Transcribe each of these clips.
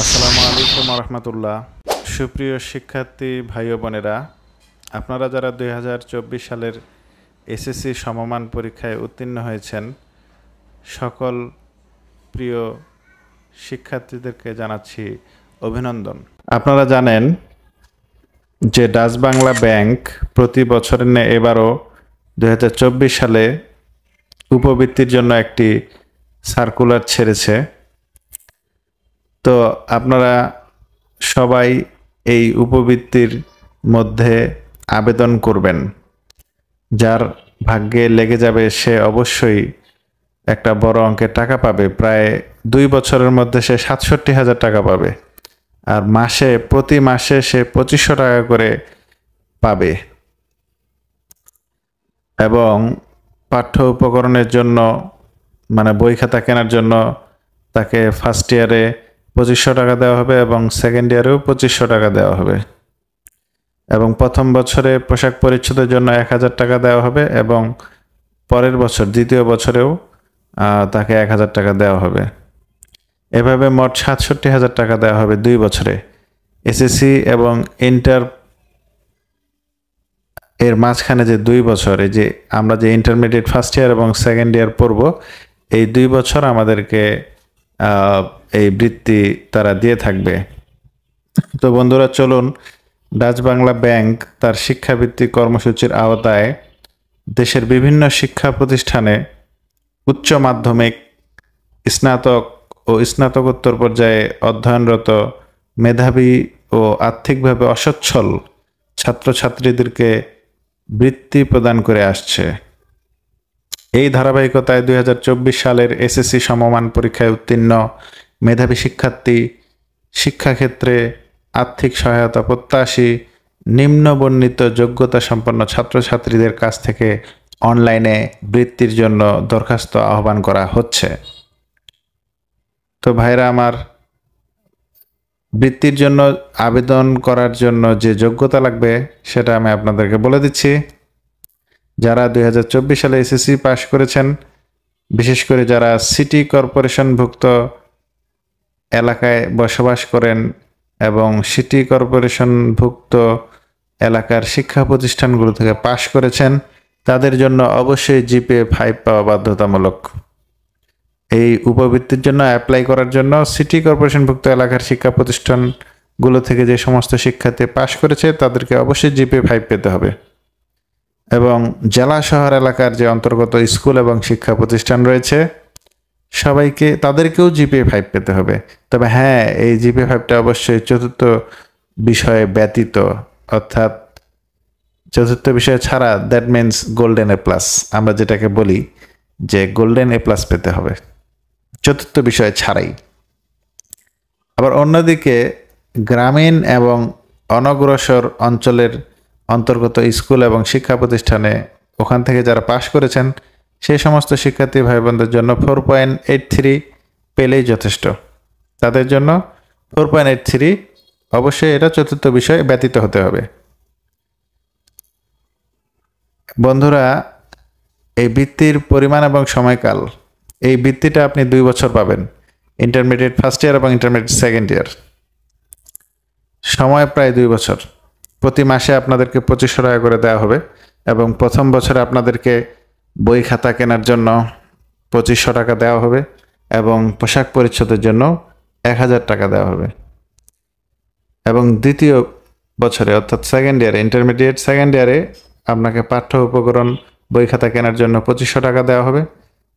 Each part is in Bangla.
আসসালামু আলাইকুম রহমতুল্লাহ। সুপ্রিয় শিক্ষার্থী ভাই ও বোনেরা, আপনারা যারা 2024 সালের এসএসসি সমমান পরীক্ষায় উত্তীর্ণ হয়েছেন, সকল প্রিয় শিক্ষার্থীদেরকে জানাচ্ছি অভিনন্দন। আপনারা জানেন যে ডাচ বাংলা ব্যাংক প্রতি বছরের ন্যায় এবারও 2024 সালে উপবৃত্তির জন্য একটি সার্কুলার ছেড়েছে। তো আপনারা সবাই এই উপবৃত্তির মধ্যে আবেদন করবেন। যার ভাগ্যে লেগে যাবে সে অবশ্যই একটা বড় অঙ্কের টাকা পাবে। প্রায় 2 বছরের মধ্যে সে 67,000 টাকা পাবে, আর প্রতি মাসে সে 2500 টাকা করে পাবে। এবং পাঠ্য উপকরণের জন্য মানে বই খাতা কেনার জন্য তাকে ফার্স্ট ইয়ারে 2500 টাকা দেওয়া হবে এবং সেকেন্ড ইয়ারেও 2500 টাকা দেওয়া হবে। এবং প্রথম বছরে পোশাক পরিচ্ছদের জন্য 1000 টাকা দেওয়া হবে এবং পরের বছর দ্বিতীয় বছরেও তাকে 1000 টাকা দেওয়া হবে। এভাবে মোট 67,000 টাকা দেওয়া হবে 2 বছরে। এসএসসি এবং ইন্টার এর মাঝখানে যে 2 বছর, এই যে আমরা যে ইন্টারমিডিয়েট ফার্স্ট ইয়ার এবং সেকেন্ড ইয়ার পড়ব, এই 2 বছর আমাদেরকে এই বৃত্তি তারা দিয়ে থাকবে। তো বন্ধুরা, চলুন ডাচ বাংলা ব্যাংক তার শিক্ষাবৃত্তি কর্মসূচির আওতায় দেশের বিভিন্ন শিক্ষা প্রতিষ্ঠানে উচ্চ মাধ্যমিক, স্নাতক ও স্নাতকোত্তর পর্যায়ে অধ্যয়নরত মেধাবী ও আর্থিকভাবে অসচ্ছল ছাত্রছাত্রীদেরকে বৃত্তি প্রদান করে আসছে। এই ধারাবাহিকতায় 2024 সালের এসএসসি সমমান পরীক্ষায় উত্তীর্ণ মেধাবী শিক্ষার্থী, শিক্ষাক্ষেত্রে আর্থিক সহায়তা প্রত্যাশী, নিম্নবর্ণিত যোগ্যতা সম্পন্ন ছাত্রছাত্রীদের কাছ থেকে অনলাইনে বৃত্তির জন্য দরখাস্ত আহ্বান করা হচ্ছে। তো ভাইরা আমার, বৃত্তির জন্য আবেদন করার জন্য যে যোগ্যতা লাগবে সেটা আমি আপনাদেরকে বলে দিচ্ছি। যারা 2024 সালে এসএসসি পাশ করেছেন, বিশেষ করে যারা সিটি কর্পোরেশনভুক্ত এলাকায় বসবাস করেন এবং সিটি কর্পোরেশনভুক্ত এলাকার শিক্ষা প্রতিষ্ঠানগুলো থেকে পাশ করেছেন, তাদের জন্য অবশ্যই জিপিএ 5 পাওয়া বাধ্যতামূলক। এই উপবৃত্তির জন্য অ্যাপ্লাই করার জন্য সিটি কর্পোরেশনভুক্ত এলাকার শিক্ষা প্রতিষ্ঠানগুলো থেকে যে সমস্ত শিক্ষার্থী পাশ করেছে তাদেরকে অবশ্যই জিপিএ 5 পেতে হবে। এবং জেলা শহর এলাকার যে অন্তর্গত স্কুল এবং শিক্ষা প্রতিষ্ঠান রয়েছে তাদেরকেও জিপিএ 5 পেতে হবে। তবে হ্যাঁ, এই জিপিএ 5টা অবশ্যই চতুর্থ বিষয়ে ব্যতীত, অর্থাৎ চতুর্থ বিষয় ছাড়া, that means golden A plus. আমরা যেটাকে বলি যে গোল্ডেন এ প্লাস পেতে হবে চতুর্থ বিষয় ছাড়াই। আবার অন্যদিকে গ্রামীণ এবং অনগ্রসর অঞ্চলের অন্তর্গত স্কুল এবং শিক্ষা প্রতিষ্ঠানে ওখান থেকে যারা পাশ করেছেন সেই সমস্ত শিক্ষার্থী ভাই বোনদের জন্য 4.83 পেলেই যথেষ্ট। তাদের জন্য 4.83 অবশ্যই এটা চতুর্থ বিষয় ব্যতীত হতে হবে। বন্ধুরা, এই বৃত্তির পরিমাণ এবং সময়কাল, এই বৃত্তিটা আপনি 2 বছর পাবেন, ইন্টারমিডিয়েট ফার্স্ট ইয়ার এবং ইন্টারমিডিয়েট সেকেন্ড ইয়ার। সময় প্রায় 2 বছর। প্রতি মাসে আপনাদেরকে 2500 টাকা করে দেওয়া হবে এবং প্রথম বছরে আপনাদেরকে বই খাতা কেনার জন্য 2500 টাকা দেওয়া হবে এবং পোশাক পরিচ্ছদের জন্য 1000 টাকা দেওয়া হবে। এবং দ্বিতীয় বছরে অর্থাৎ সেকেন্ড ইয়ারে, ইন্টারমিডিয়েট সেকেন্ড ইয়ারে আপনাকে পাঠ্য উপকরণ, বই খাতা কেনার জন্য 2500 টাকা দেওয়া হবে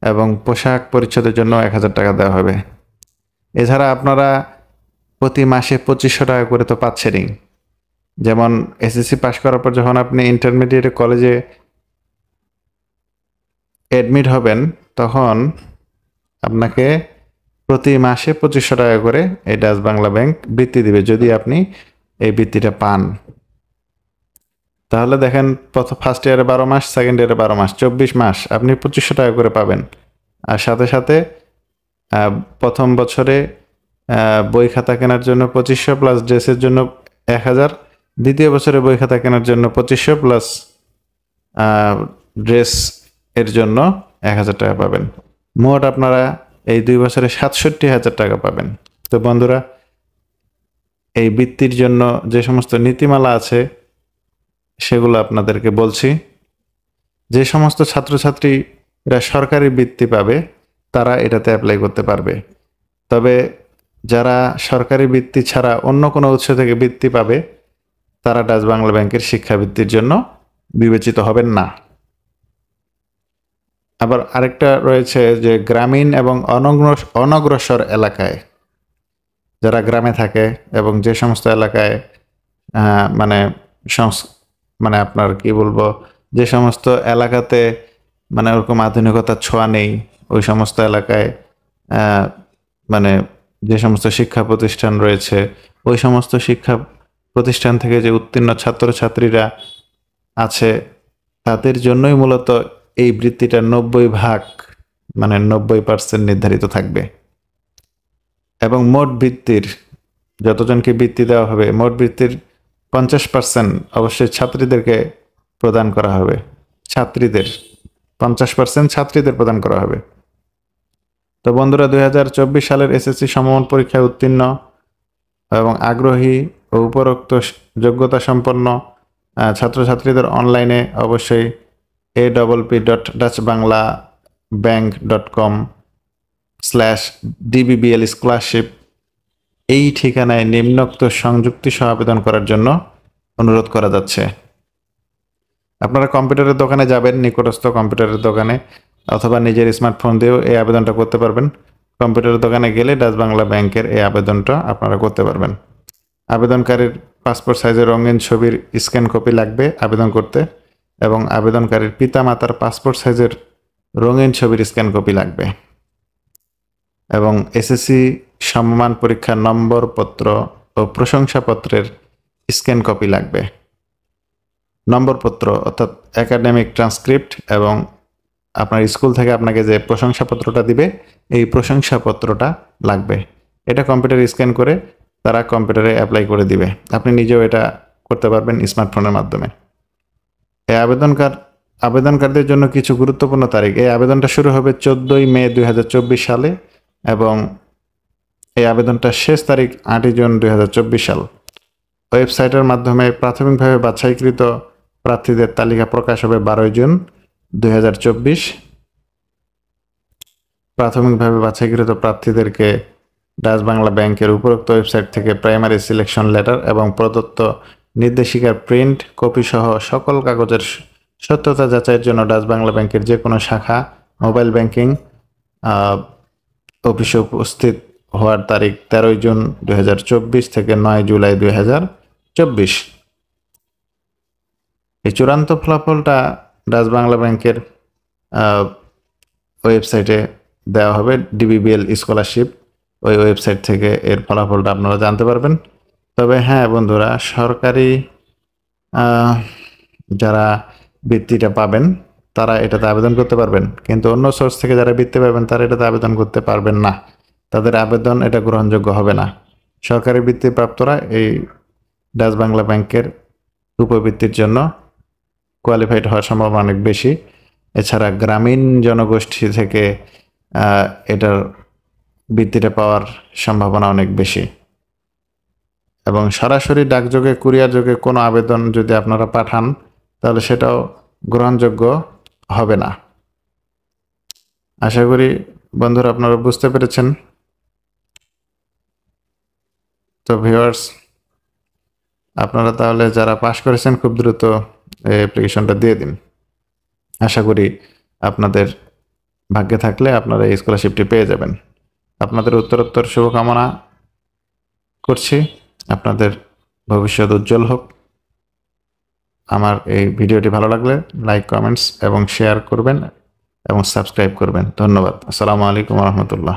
এবং পোশাক পরিচ্ছদের জন্য 1000 টাকা দেওয়া হবে। এছাড়া আপনারা প্রতি মাসে 2500 টাকা করে তো পাচ্ছেনই। যেমন এসএসসি পাশ করার পর যখন আপনি ইন্টারমিডিয়েট কলেজে অ্যাডমিট হবেন, তখন আপনাকে প্রতি মাসে 2500 টাকা করে এই ডাচ বাংলা ব্যাংক বৃত্তি দিবে। যদি আপনি এই বৃত্তিটা পান, তাহলে দেখেন ফার্স্ট ইয়ারে 12 মাস, সেকেন্ড ইয়ারে 12 মাস, 24 মাস আপনি 2500 টাকা করে পাবেন। আর সাথে সাথে প্রথম বছরে বই খাতা কেনার জন্য 2500 প্লাস ড্রেসের জন্য 1000, দ্বিতীয় বছরে বই খাতা কেনার জন্য 2500 প্লাস ড্রেস এর জন্য 1000 টাকা পাবেন। মোট আপনারা এই 2 বছরে 67,000 টাকা পাবেন। তো বন্ধুরা, এই বৃত্তির জন্য যে সমস্ত নীতিমালা আছে সেগুলো আপনাদেরকে বলছি। যে সমস্ত ছাত্রছাত্রীরা সরকারি বৃত্তি পাবে তারা এটাতে অ্যাপ্লাই করতে পারবে। তবে যারা সরকারি বৃত্তি ছাড়া অন্য কোনো উৎস থেকে বৃত্তি পাবে তারা ডাচ বাংলা ব্যাংকের শিক্ষাবৃত্তির জন্য বিবেচিত হবেন না। আবার আরেকটা রয়েছে যে গ্রামীণ এবং অনগ্রসর এলাকায় যারা গ্রামে থাকে এবং যে সমস্ত এলাকায় মানে মানে আপনার কি বলবো, যে সমস্ত এলাকাতে মানে ওরকম আধুনিকতার ছোঁয়া নেই, ওই সমস্ত এলাকায় মানে যে সমস্ত শিক্ষা প্রতিষ্ঠান রয়েছে ওই সমস্ত শিক্ষা প্রতিষ্ঠান থেকে যে উত্তীর্ণ ছাত্রছাত্রীরা আছে তাদের জন্যই মূলত এই বৃত্তিটা 90% মানে 90% নির্ধারিত থাকবে। এবং মোট বৃত্তির যতজনকে বৃত্তি দেওয়া হবে মোট বৃত্তির 50% অবশ্যই ছাত্রীদেরকে প্রদান করা হবে। 50% ছাত্রীদের প্রদান করা হবে। তো বন্ধুরা, 2024 সালের এসএসসি সমমান পরীক্ষায় উত্তীর্ণ এবং আগ্রহী ও উপরোক্ত যোগ্যতা সম্পন্ন ছাত্রছাত্রীদের অনলাইনে অবশ্যই awp.dutchbangla.com/dbbl স্কলারশিপ এই ঠিকানায় নিম্নোক্ত সংযুক্তি সহ আবেদন করার জন্য অনুরোধ করা যাচ্ছে। আপনারা কম্পিউটারের দোকানে যাবেন, নিকটস্থ কম্পিউটারের দোকানে, অথবা নিজের স্মার্টফোন দিয়েও এই আবেদনটা করতে পারবেন। কম্পিউটারের দোকানে গেলে ডাচ বাংলা ব্যাংকের এই আবেদনটা আপনারা করতে পারবেন। আবেদনকারীর পাসপোর্ট সাইজের রঙিন ছবির স্ক্যান কপি লাগবে আবেদন করতে, এবং আবেদনকারীর পিতামাতার পাসপোর্ট সাইজের রঙিন ছবির স্ক্যান কপি লাগবে, এবং এসএসসি সমমান পরীক্ষার নম্বরপত্র ও প্রশংসাপত্রের স্ক্যান কপি লাগবে। নম্বরপত্র অর্থাৎ একাডেমিক ট্রান্সক্রিপ্ট এবং আপনার স্কুল থেকে আপনাকে যে প্রশংসাপত্রটা দিবে এই প্রশংসাপত্রটা লাগবে। এটা কম্পিউটারে স্ক্যান করে তারা কম্পিউটারে অ্যাপ্লাই করে দিবে। আপনি নিজেও এটা করতে পারবেন স্মার্টফোনের মাধ্যমে। এই আবেদনকারীদের জন্য কিছু গুরুত্বপূর্ণ তারিখ। এই আবেদনটা শুরু হবে 14 মে 2024 সালে এবং এই আবেদনটা শেষ তারিখ 8 জুন 2024 সাল। ওয়েবসাইটের মাধ্যমে প্রাথমিকভাবে বাছাইকৃত প্রার্থীদের তালিকা প্রকাশ হবে 12 জুন 2024। প্রাথমিকভাবে বাছাইকৃত প্রার্থীদেরকে ডাচ বাংলা ব্যাংকের উপরোক্ত ওয়েবসাইট থেকে প্রাইমারি সিলেকশন লেটার এবং প্রদত্ত নির্দেশিকার প্রিন্ট কপি সহ সকল কাগজের সত্যতা যাচাইয়ের জন্য ডাচ বাংলা ব্যাংকের যে কোনো শাখা মোবাইল ব্যাংকিং অফিসে উপস্থিত হওয়ার তারিখ 13 জুন 2024 থেকে 9 জুলাই 2024। এই চূড়ান্ত ফলাফলটা ডাচ বাংলা ব্যাংকের ওয়েবসাইটে দেওয়া হবে, ডিবিবিএল স্কলারশিপ ওই ওয়েবসাইট থেকে এর ফলাফলটা আপনারা জানতে পারবেন। তবে হ্যাঁ বন্ধুরা, সরকারি যারা বৃত্তিটা পাবেন তারা এটাতে আবেদন করতে পারবেন, কিন্তু অন্য সোর্স থেকে যারা বৃত্তি পাবেন তারা এটাতে আবেদন করতে পারবেন না। তাদের আবেদন এটা গ্রহণযোগ্য হবে না। সরকারি বৃত্তি প্রাপ্তরা এই ডাচ বাংলা ব্যাংকের উপবৃত্তির জন্য কোয়ালিফাইড হওয়ার সম্ভাবনা অনেক বেশি। এছাড়া গ্রামীণ জনগোষ্ঠী থেকে এটার বৃত্তিটা পাওয়ার সম্ভাবনা অনেক বেশি। এবং সরাসরি ডাকযোগে কুরিয়ার যোগে কোনো আবেদন যদি আপনারা পাঠান তাহলে সেটাও গ্রহণযোগ্য হবে না। আশা করি বন্ধুরা আপনারা বুঝতে পেরেছেন। তো ভিউয়ার্স, আপনারা তাহলে যারা পাস করেছেন খুব দ্রুত এই অ্যাপ্লিকেশনটা দিয়ে দিন। আশা করি আপনাদের ভাগ্যে থাকলে আপনারা এই স্কলারশিপটি পেয়ে যাবেন। আপনাদের উত্তরোত্তর শুভকামনা করছি। আপনাদের ভবিষ্যৎ উজ্জ্বল হোক। আমার এই ভিডিওটি ভালো লাগলে লাইক, কমেন্টস এবং শেয়ার করবেন এবং সাবস্ক্রাইব করবেন। ধন্যবাদ। আসসালামু আলাইকুম ওয়া রাহমাতুল্লাহ।